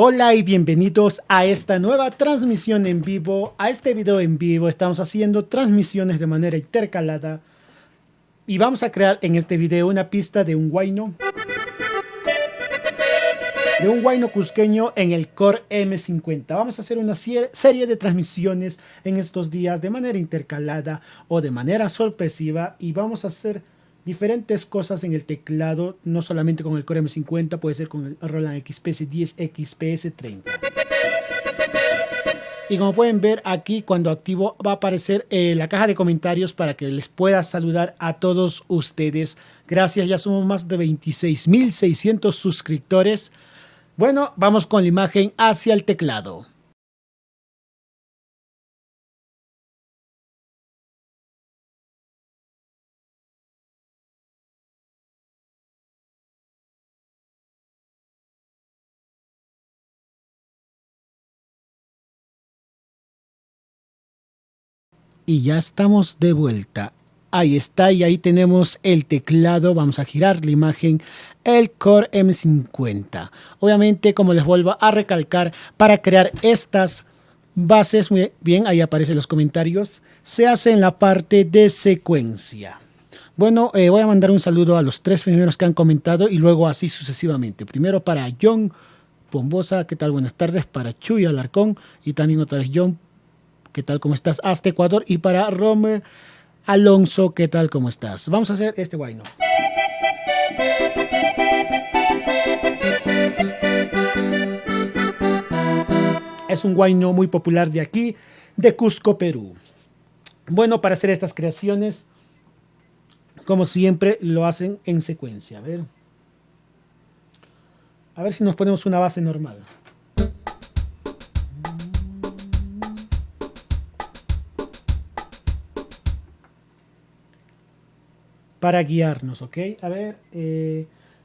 Hola y bienvenidos a esta nueva transmisión en vivo. A este video en vivo estamos haciendo transmisiones de manera intercalada y vamos a crear en este video una pista de un huayno cusqueño en el Core M50. Vamos a hacer una serie de transmisiones en estos días de manera intercalada o de manera sorpresiva, y vamos a hacer diferentes cosas en el teclado, no solamente con el Core M50, puede ser con el Roland XPS10, XPS30. Y como pueden ver aquí, cuando activo va a aparecer la caja de comentarios para que les pueda saludar a todos ustedes. Gracias, ya somos más de 26.600 suscriptores. Bueno, vamos con la imagen hacia el teclado. Y ya estamos de vuelta. Ahí está, y ahí tenemos el teclado. Vamos a girar la imagen, el Core M50. Obviamente, como les vuelvo a recalcar, para crear estas bases, muy bien, ahí aparecen los comentarios, se hace en la parte de secuencia. Bueno, voy a mandar un saludo a los 3 primeros que han comentado y luego así sucesivamente. Primero para John Pombosa, ¿qué tal? Buenas tardes. Para Chuy Alarcón y también otra vez John, ¿qué tal? ¿Cómo estás? Hasta Ecuador. Y para Rome Alonso, ¿qué tal? ¿Cómo estás? Vamos a hacer este huayno. Es un huayno muy popular de aquí, de Cusco, Perú. Bueno, para hacer estas creaciones, como siempre, lo hacen en secuencia. A ver si nos ponemos una base normal. Para guiarnos, ¿ok? A ver,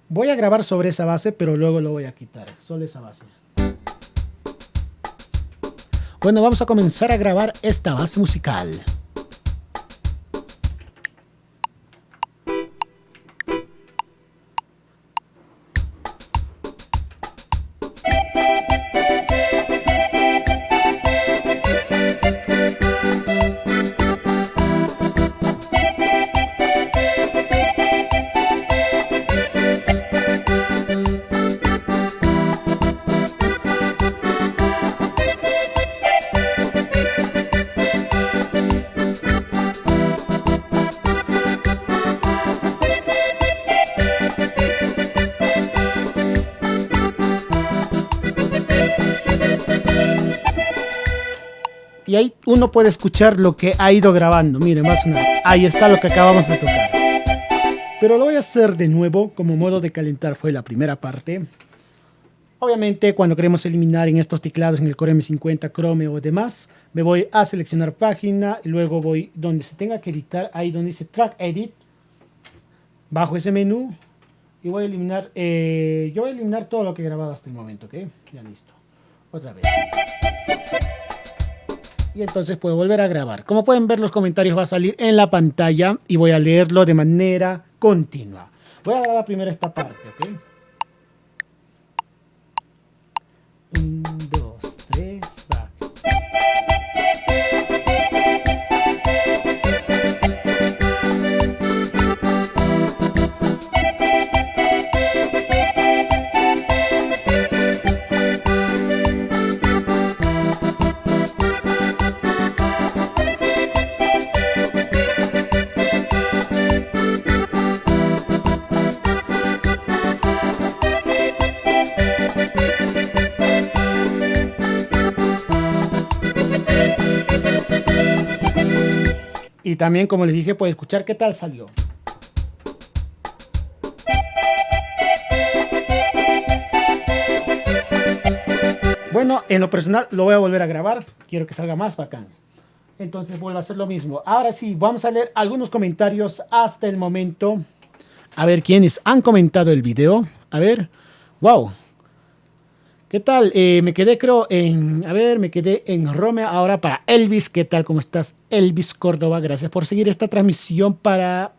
voy a grabar sobre esa base, pero luego lo voy a quitar, solo esa base. Bueno, vamos a comenzar a grabar esta base musical. Y ahí uno puede escuchar lo que ha ido grabando. Miren, más una vez. Ahí está lo que acabamos de tocar. Pero lo voy a hacer de nuevo, como modo de calentar fue la primera parte. Obviamente, cuando queremos eliminar en estos teclados, en el Core M50, Chrome o demás, me voy a seleccionar página, y luego voy donde se tenga que editar, ahí donde dice Track Edit, bajo ese menú, y voy a eliminar, yo voy a eliminar todo lo que he grabado hasta el momento, ¿ok? Ya listo. Otra vez. Y entonces puedo volver a grabar. Como pueden ver, los comentarios van a salir en la pantalla y voy a leerlo de manera continua. Voy a grabar primero esta parte, ¿ok? 1, 2, 3, va. Y también, como les dije, puede escuchar qué tal salió. Bueno, en lo personal lo voy a volver a grabar. Quiero que salga más bacán. Entonces vuelvo a hacer lo mismo. Ahora sí, vamos a leer algunos comentarios hasta el momento. A ver quiénes han comentado el video. A ver. Wow. ¿Qué tal? Me quedé, creo, me quedé en Rome ahora para Elvis. ¿Qué tal? ¿Cómo estás? Elvis Córdoba, gracias por seguir esta transmisión. Para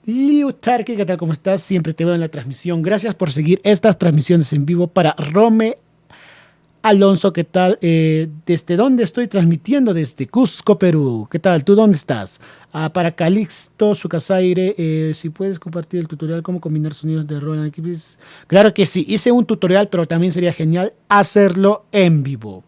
Liu Tarki, ¿qué tal? ¿Cómo estás? Siempre te veo en la transmisión. Gracias por seguir estas transmisiones en vivo. Para Rome Alonso, ¿qué tal? ¿Desde dónde estoy transmitiendo? Desde Cusco, Perú. ¿Qué tal? ¿Tú dónde estás? Para Calixto, Sucasaire, si puedes compartir el tutorial cómo combinar sonidos de Roland Keys. Claro que sí, hice un tutorial, pero también sería genial hacerlo en vivo.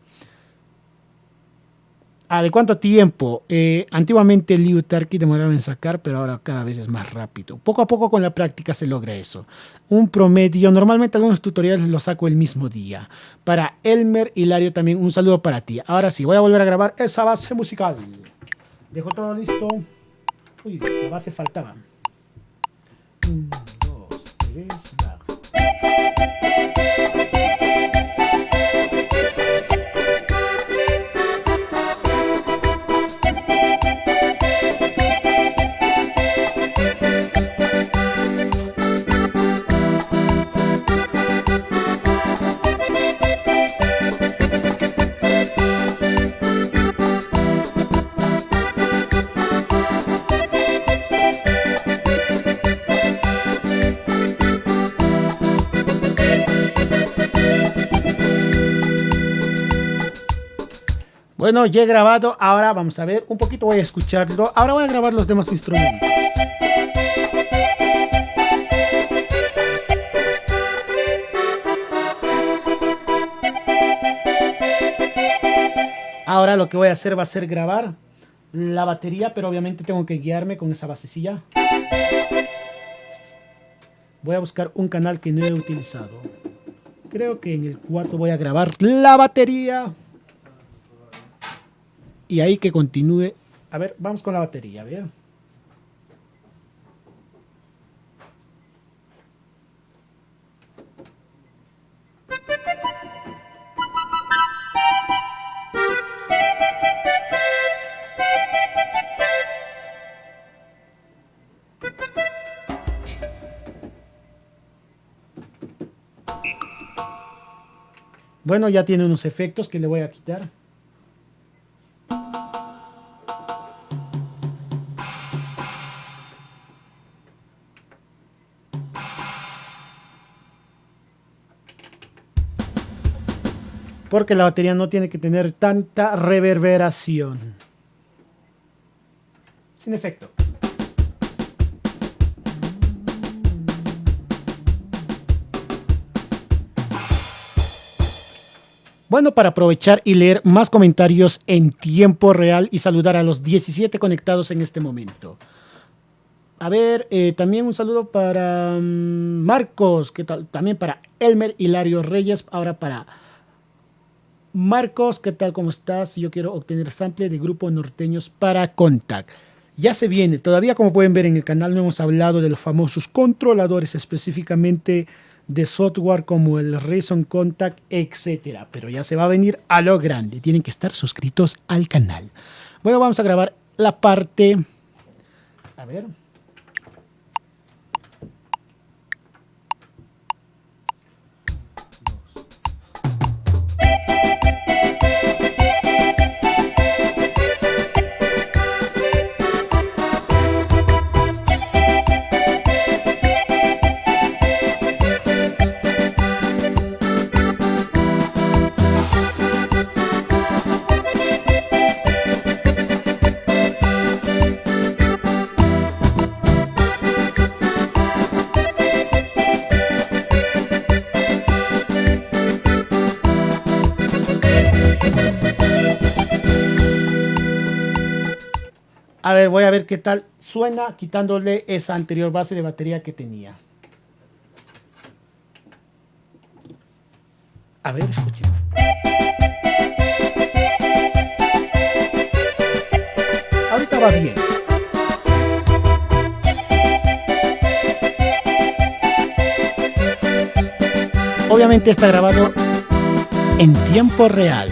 ¿De cuánto tiempo? Antiguamente el Liu Tarky demoraba en sacar, pero ahora cada vez es más rápido. Poco a poco con la práctica se logra eso. Un promedio, normalmente algunos tutoriales los saco el mismo día. Para Elmer Hilario también un saludo para ti. Ahora sí, voy a volver a grabar esa base musical. Dejo todo listo. Uy, la base faltaba. 1, 2, 3, bajo. Bueno, ya he grabado, ahora vamos a ver, un poquito voy a escucharlo, ahora voy a grabar los demás instrumentos. Ahora lo que voy a hacer va a ser grabar la batería, pero obviamente tengo que guiarme con esa basecilla. Voy a buscar un canal que no he utilizado. Creo que en el 4 voy a grabar la batería. Y ahí que continúe. A ver, vamos con la batería, a ver. Bueno, ya tiene unos efectos que le voy a quitar. Porque la batería no tiene que tener tanta reverberación. Sin efecto. Bueno, para aprovechar y leer más comentarios en tiempo real y saludar a los 17 conectados en este momento. A ver, también un saludo para Marcos, ¿qué tal? También para Elmer Hilario Reyes, ahora para Marcos, ¿qué tal? ¿Cómo estás? Yo quiero obtener sample de Grupo Norteños para Contact. Ya se viene, todavía como pueden ver en el canal no hemos hablado de los famosos controladores, específicamente de software como el Reason Contact, etcétera. Pero ya se va a venir a lo grande. Tienen que estar suscritos al canal. Bueno, vamos a grabar la parte... A ver... A ver, voy a ver qué tal suena quitándole esa anterior base de batería que tenía. A ver, escuchen. Ahorita va bien. Obviamente está grabado en tiempo real.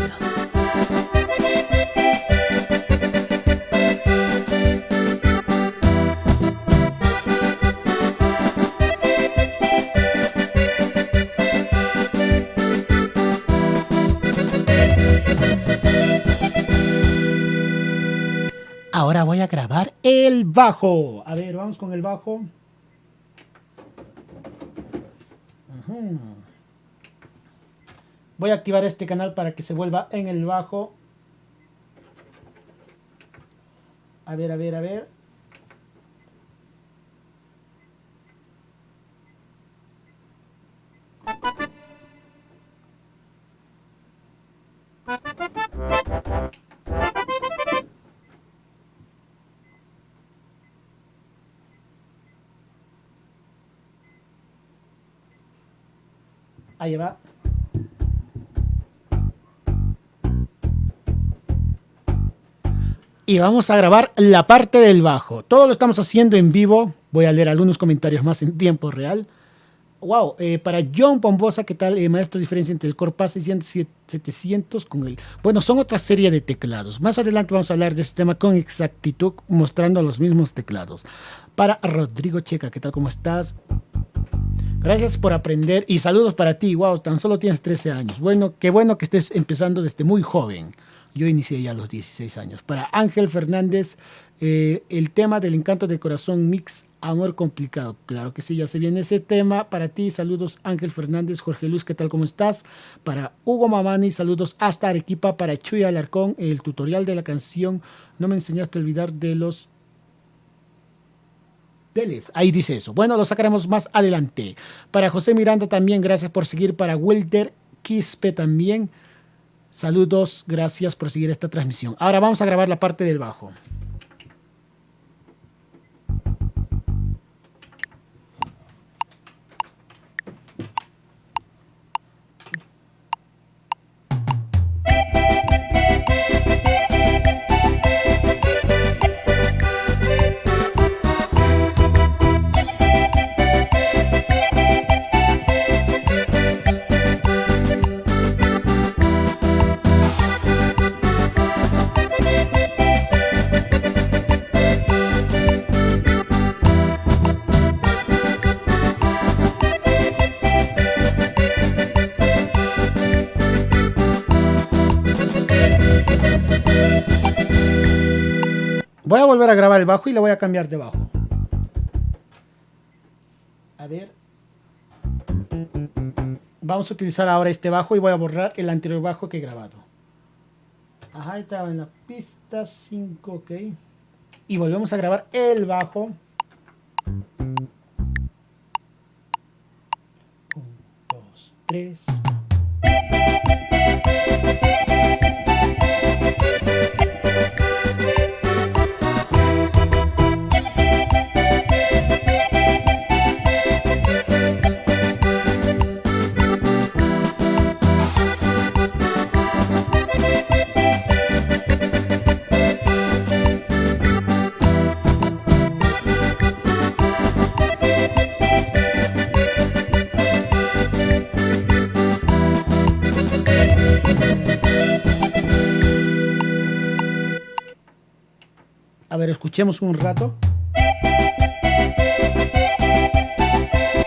Ahora voy a grabar el bajo. A ver, vamos con el bajo. Voy a activar este canal para que se vuelva en el bajo. A ver, a ver, a ver. Ahí va. Y vamos a grabar la parte del bajo. Todo lo estamos haciendo en vivo. Voy a leer algunos comentarios más en tiempo real. Wow, para John Pombosa, ¿qué tal, maestro? Diferencia entre el Corpaz 600 y 700 con el... Bueno, son otra serie de teclados. Más adelante vamos a hablar de este tema con exactitud, mostrando los mismos teclados. Para Rodrigo Checa, ¿qué tal? ¿Cómo estás? Gracias por aprender y saludos para ti. Wow, tan solo tienes 13 años. Bueno, qué bueno que estés empezando desde muy joven. Yo inicié ya a los 16 años. Para Ángel Fernández, el tema del encanto del corazón mix amor complicado. Claro que sí, ya se viene ese tema. Para ti, saludos Ángel Fernández. Jorge Luis, ¿qué tal? ¿Cómo estás? Para Hugo Mamani, saludos hasta Arequipa. Para Chuy Alarcón, el tutorial de la canción No me enseñaste a olvidar de los... Ahí dice eso. Bueno, lo sacaremos más adelante. Para José Miranda también, gracias por seguir. Para Wilder Quispe también. Saludos, gracias por seguir esta transmisión. Ahora vamos a grabar la parte del bajo. Voy a volver a grabar el bajo y le voy a cambiar de bajo. A ver. Vamos a utilizar ahora este bajo y voy a borrar el anterior bajo que he grabado. Ajá, estaba en la pista 5, ok. Y volvemos a grabar el bajo. 1, 2, 3. A ver, escuchemos un rato.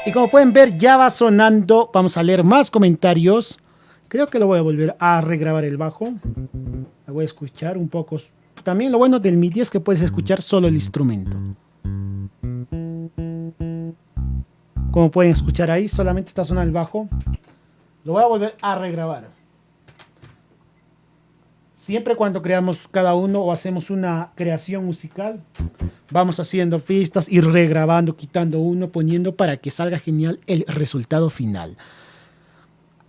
Y como pueden ver, ya va sonando. Vamos a leer más comentarios. Creo que lo voy a volver a regrabar el bajo. Lo voy a escuchar un poco. También lo bueno del MIDI es que puedes escuchar solo el instrumento. Como pueden escuchar ahí, solamente está sonando el bajo. Lo voy a volver a regrabar. Siempre cuando creamos cada uno o hacemos una creación musical, vamos haciendo pistas y regrabando, quitando uno, poniendo para que salga genial el resultado final.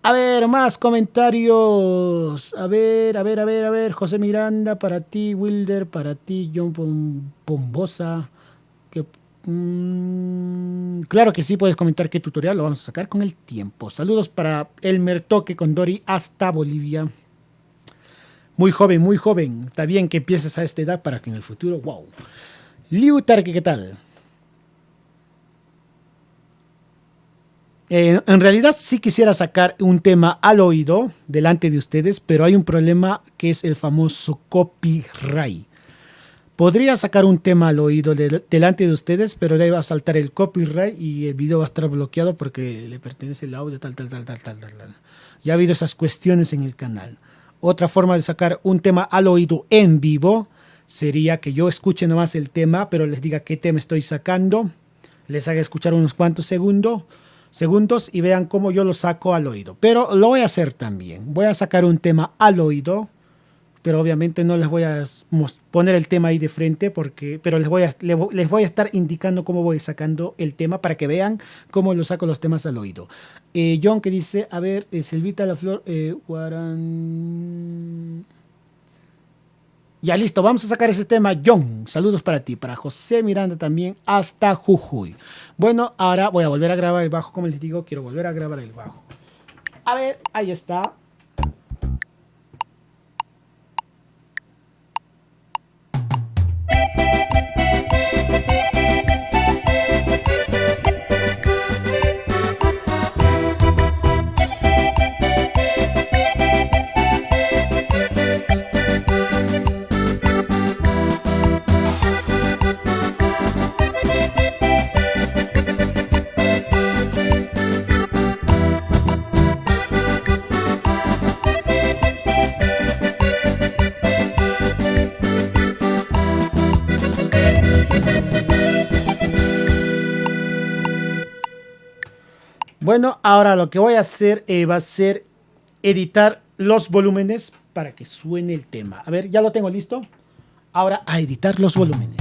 A ver, más comentarios. A ver. José Miranda, para ti, Wilder, para ti, John Pombosa. Claro que sí, puedes comentar qué tutorial lo vamos a sacar con el tiempo. Saludos para Elmer Toque con Dori hasta Bolivia. Muy joven. Está bien que empieces a esta edad para que en el futuro, wow. Liu Tarque, ¿qué tal? En realidad sí quisiera sacar un tema al oído delante de ustedes, pero hay un problema que es el famoso copyright. Podría sacar un tema al oído delante de ustedes, pero le va a saltar el copyright y el video va a estar bloqueado porque le pertenece el audio, tal. Ya ha habido esas cuestiones en el canal. Otra forma de sacar un tema al oído en vivo sería que yo escuche nomás el tema, pero les diga qué tema estoy sacando, les haga escuchar unos cuantos segundos, segundos y vean cómo yo lo saco al oído. Pero lo voy a hacer también. Voy a sacar un tema al oído, pero obviamente no les voy a poner el tema ahí de frente, pero les voy a estar indicando cómo voy sacando el tema para que vean cómo lo saco los temas al oído. John, que dice, a ver, Silvita La Flor, ya listo, vamos a sacar ese tema. John, saludos para ti, para José Miranda también, hasta Jujuy. Bueno, ahora voy a volver a grabar el bajo, como les digo, quiero volver a grabar el bajo. A ver, ahí está. Bueno, ahora lo que voy a hacer va a ser editar los volúmenes para que suene el tema. A ver, ya lo tengo listo. Ahora a editar los volúmenes.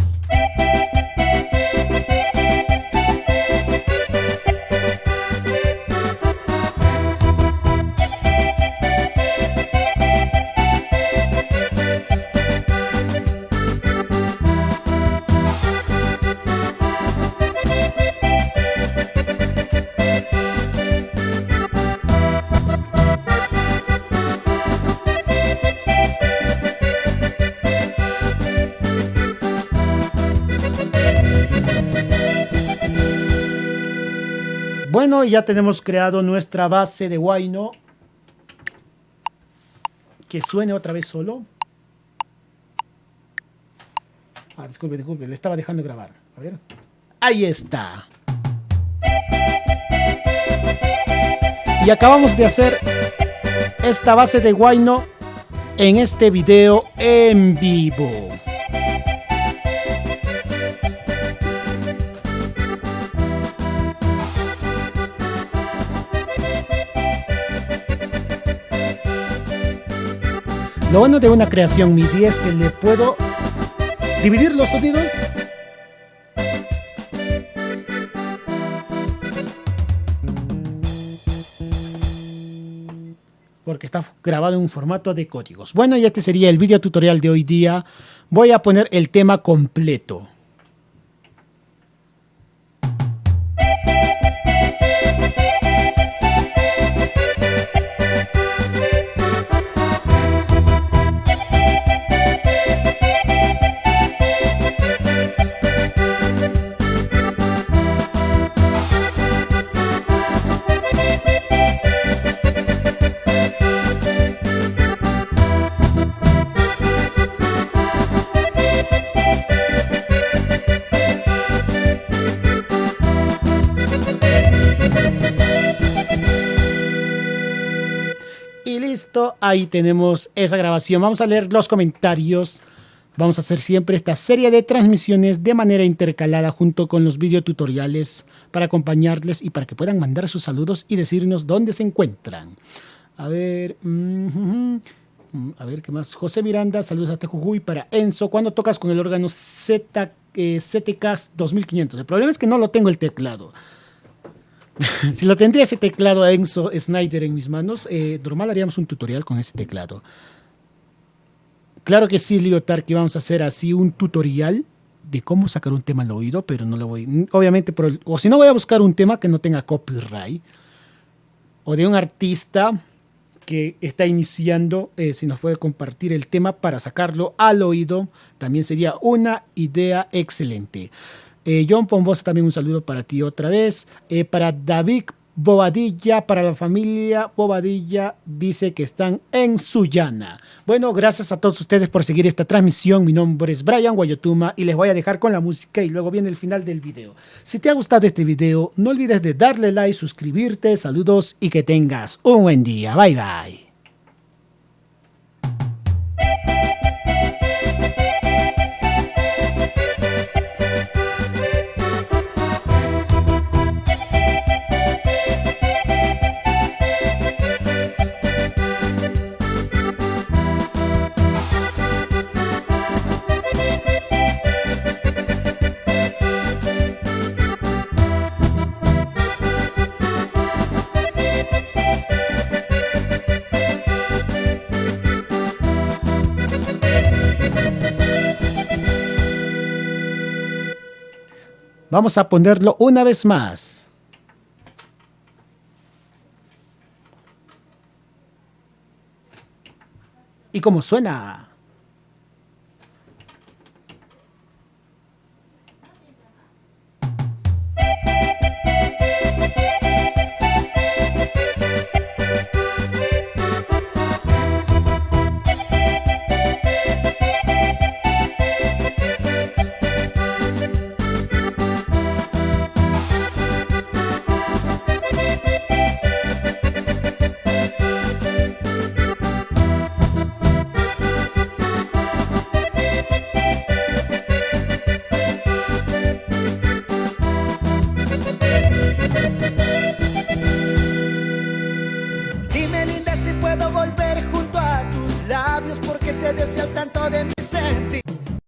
Bueno, ya tenemos creado nuestra base de Wino. Que suene otra vez solo. Disculpe, le estaba dejando grabar. A ver. Ahí está. Y acabamos de hacer esta base de Wino en este video en vivo. Lo bueno de una creación MIDI es que le puedo dividir los sonidos porque está grabado en un formato de códigos. Bueno, y este sería el video tutorial de hoy día. Voy a poner el tema completo. Listo, ahí tenemos esa grabación. Vamos a leer los comentarios. Vamos a hacer siempre esta serie de transmisiones de manera intercalada junto con los videotutoriales para acompañarles y para que puedan mandar sus saludos y decirnos dónde se encuentran. A ver, ¿qué más? José Miranda, saludos hasta Jujuy. Para Enzo, ¿cuándo tocas con el órgano ZTK 2500? El problema es que no lo tengo el teclado. Si lo tendría ese teclado Enzo Snyder en mis manos, normal haríamos un tutorial con ese teclado. Claro que sí, Lyotard, que vamos a hacer así un tutorial de cómo sacar un tema al oído, pero no lo voy... Obviamente, o si no, voy a buscar un tema que no tenga copyright. O de un artista que está iniciando, si nos puede compartir el tema para sacarlo al oído, también sería una idea excelente. John Pombosa, también un saludo para ti otra vez. Para David Bobadilla, para la familia Bobadilla, dice que están en Sullana. Bueno, gracias a todos ustedes por seguir esta transmisión. Mi nombre es Brian Guayotuma y les voy a dejar con la música y luego viene el final del video. Si te ha gustado este video, no olvides de darle like, suscribirte, saludos y que tengas un buen día. Bye bye. Vamos a ponerlo una vez más. Y como suena.